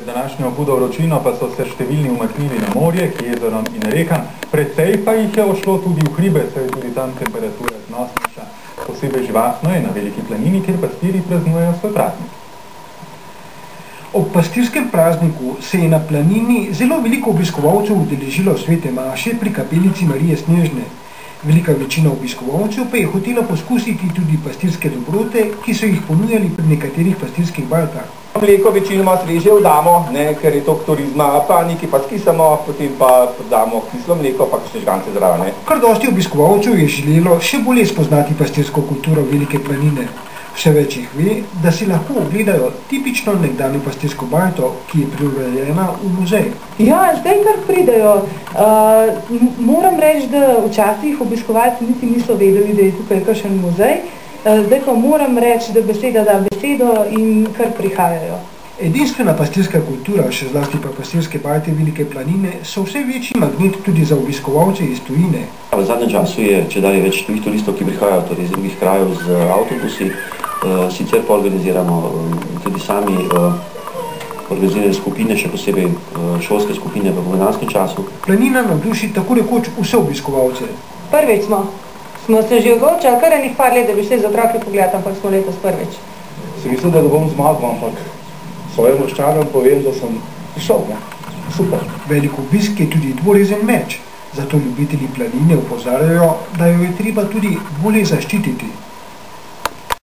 Pred današnjo hudo vročino pa so se številni umaknili na morje, k jezerom in rekam. Precej pa jih je ošlo tudi v hribe, saj je tudi tam temperatura znosnejša. Posebej živahno je na Veliki planini, kjer pastiri praznujejo svoj praznik. Ob pastirskem prazniku se je na planini zelo veliko obiskovalcev udeležilo svete maše pri kapelici Marije Snežne. Velika večina obiskovalcev pa je hotela poskusiti tudi pastirske dobrote, ki so jih ponujali pri nekaterih pastirskih bajtah. Mleko večinoma sveže vdamo, ker je toliko turizma, pa nekaj pa skisamo, potem pa damo kislo mleko, pa kakšne žgance zraven. Kar dosti obiskovalcev je želelo še bolje spoznati pastirsko kulturo Velike planine. Vse več jih ve, da si lahko ogledajo tipično nekdanjo pastirsko bajto, ki je preurejena v muzej. Ja, zdaj kar pridejo. Moram reči, da včasih obiskovalci niti niso vedeli, da je tukaj kakšen muzej. Zdaj pa moram reči, da beseda da besedo in kar prihajajo. Edinstvena pastirska kultura, še zlasti pa pastirske bajte Velike planine, so vse večji magnet tudi za obiskovalce iz tujine. V zadnjem času je čedalje več tujih turistov, ki prihajajo torej iz drugih krajev z avtobusi. Sicer pa organiziramo tudi sami organizirane skupine, še posebej šolske skupine v pomladanskem času. Planina navduši tako rekoč vse obiskovalce. Prvič smo se že odločali kar enih par let, da bi šli z otroki pogledati, ampak smo letos prvič. Se mislim, da bom zmagal, ampak svojim moščanom povem, da sem prišel. Super. Velik obisk je tudi dvorezen meč, zato ljubitelji planine opozarjajo, da jo je treba tudi bolje zaščititi.